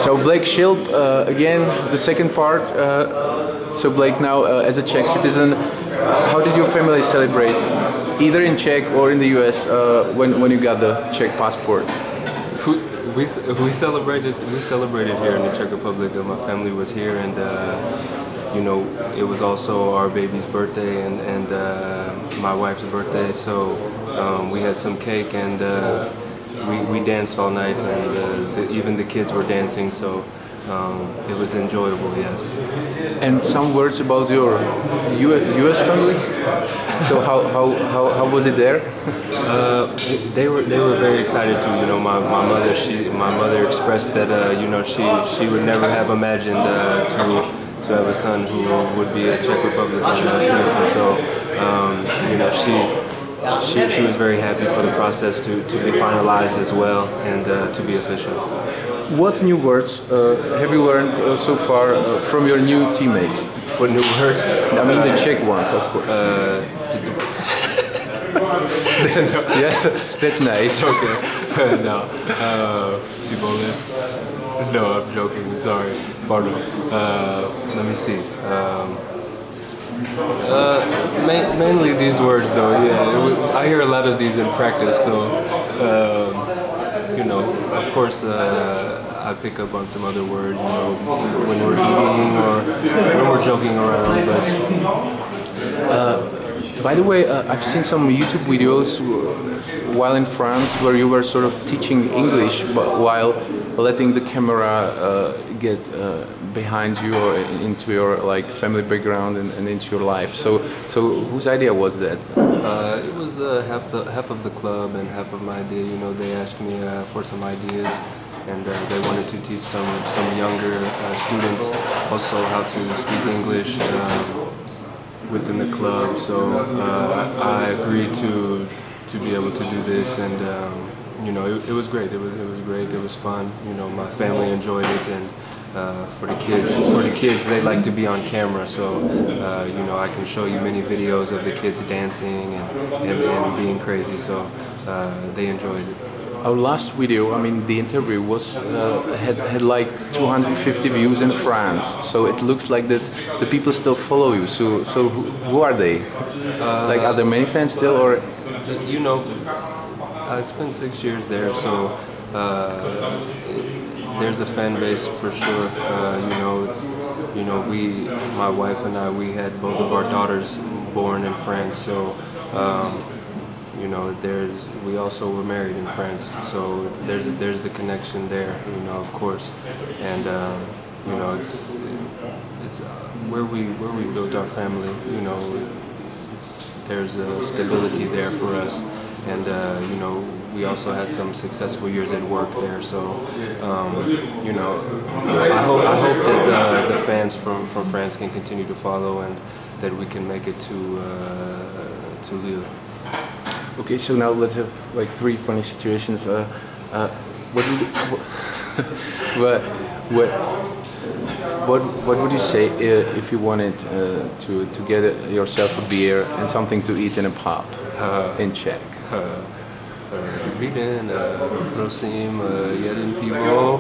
So Blake Schilb, again, the second part. So Blake, now as a Czech citizen, how did your family celebrate, either in Czech or in the US, when you got the Czech passport? We celebrated here in the Czech Republic. My family was here, and you know, it was also our baby's birthday and my wife's birthday. So we had some cake, and we danced all night, and even the kids were dancing. So it was enjoyable, yes. And some words about your US family. So how was it there? They were very excited too. You know, my mother expressed that you know, she would never have imagined to have a son who would be a Czech Republic citizen. So you know, she was very happy for the process to be finalized as well, and to be official. What new words have you learned so far from your new teammates? What new words? I mean the Czech ones, of course. Yeah, that's nice. Okay. No. No, I'm joking. Sorry. Pardon. Let me see. Mainly these words, though. Yeah, I hear a lot of these in practice. So, you know, of course, I pick up on some other words. You know, when we're eating or when we're joking around. But by the way, I've seen some YouTube videos while in France where you were sort of teaching English, but while letting the camera get behind you or into your like family background and into your life. So whose idea was that? It was half of the club and half of my idea. You know, they asked me for some ideas, and they wanted to teach some younger students also how to speak English within the club. So I agreed to be able to do this, and you know, it was great. It was great. It was fun. You know, my family enjoyed it, and for the kids, they like to be on camera. So you know, I can show you many videos of the kids dancing and being crazy. So they enjoyed it. Our last video, I mean, the interview was had like 250 views in France. So it looks like that the people still follow you. So who are they? Like, are there many fans still, or? You know, I spent 6 years there, so there's a fan base for sure. You know, my wife and I, we had both of our daughters born in France, so you know, we also were married in France, so there's the connection there. You know, of course, and you know, it's where we built our family. You know, there's a stability there for us. And you know, we also had some successful years at work there. So you know, I hope that the fans from France can continue to follow, and that we can make it to Lille. Okay, so now let's have like 3 funny situations. What would you say if you wanted to get yourself a beer and something to eat in a pub in Czech? Dobrý den, prosím, jeden pivo.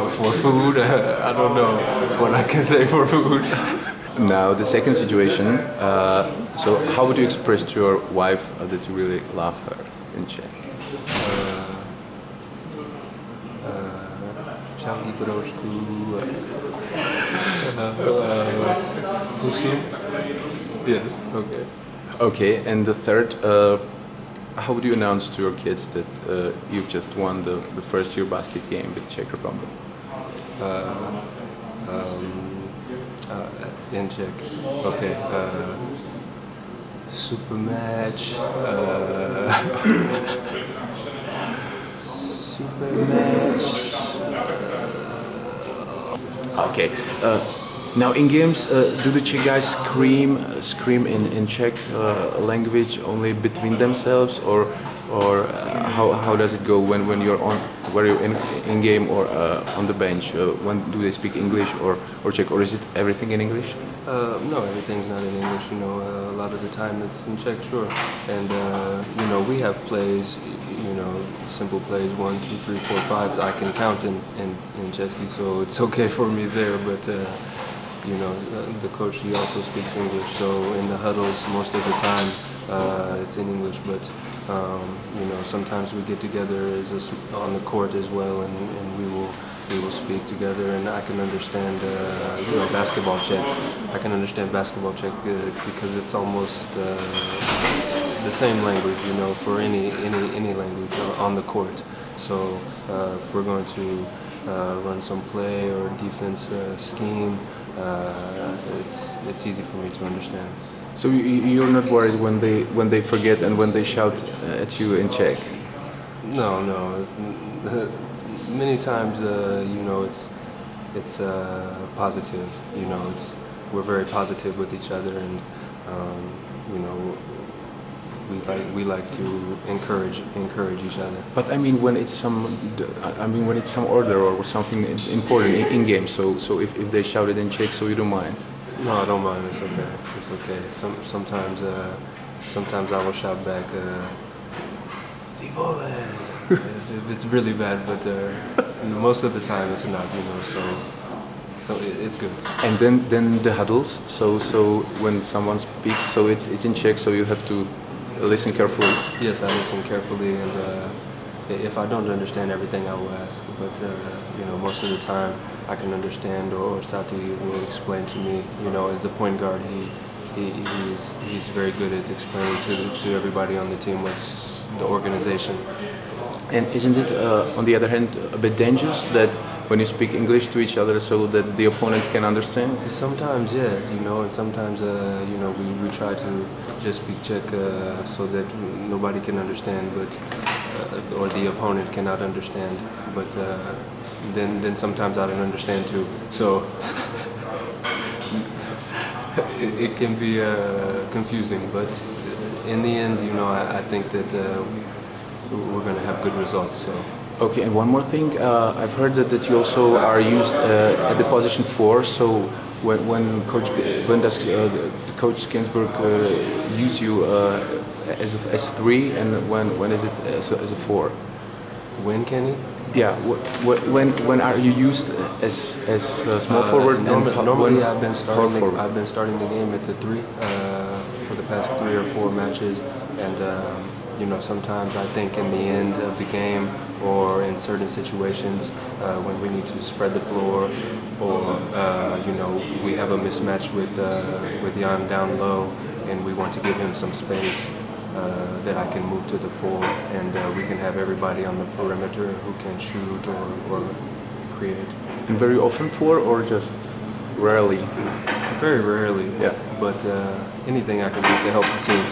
For food, I don't know what I can say for food. Now the second situation. So how would you express to your wife that you really love her in Czech? Čau, broušku. Pusu. Yes. Okay. Okay, and the third, how would you announce to your kids that you've just won the first Eurobasket game with Czech Republic? In Czech. Okay. Super match. Super match. Okay. Now in games, do the Czech guys scream in Czech language only between themselves, or or how does it go when you're on, where you're in game or on the bench? When do they speak English or Czech, or is it everything in English? No, everything's not in English. You know, a lot of the time it's in Czech, sure. And you know, we have plays. You know, simple plays 1, 2, 3, 4, 5. I can count in Czech, so it's okay for me there. But you know, the coach, he also speaks English. So in the huddles, most of the time it's in English. But you know, sometimes we get together on the court as well, and we will speak together, and I can understand you know, basketball Czech. I can understand basketball Czech because it's almost the same language, you know, for any language on the court. So if we're going to run some play or defense scheme, it's easy for me to understand. So you're not worried when they forget and when they shout at you in Czech? No, it's, many times you know, it's positive. You know, we're very positive with each other, and you know, we like to encourage each other. But I mean, when it's some order or something important in game. So if they shout it in Czech, so you don't mind? No, I don't mind. It's okay. It's okay. Sometimes I will shout back, "Divole!" if it's really bad, but most of the time it's not. You know, so it's good. And then the huddles. So when someone speaks, so it's in Czech, so you have to listen carefully. Yes, I listen carefully, and if I don't understand everything, I will ask. But you know, most of the time I can understand, or Sati will explain to me. You know, as the point guard, he's very good at explaining to everybody on the team what's the organization. And isn't it, on the other hand, a bit dangerous that when you speak English to each other so that the opponents can understand? Sometimes, yeah, you know, and sometimes, you know, we try to just speak Czech so that nobody can understand, but or the opponent cannot understand. But then sometimes I don't understand too. So it can be confusing, but in the end, you know, I think that we're going to have good results. So. Okay, and one more thing, I've heard that you also are used at the position 4. So when does Coach Ginsburg use you as 3, and when is it as a 4? When, Kenny? Yeah, when are you used as small forward? Normally I've been starting the game at the 3 for the past 3 or 4 matches, and you know, sometimes I think in the end of the game or in certain situations when we need to spread the floor, or you know, we have a mismatch with Jan down low and we want to give him some space, that I can move to the 4, and we can have everybody on the perimeter who can shoot or create. And very often 4 or just rarely? Very rarely. Yeah. But anything I can do to help the team.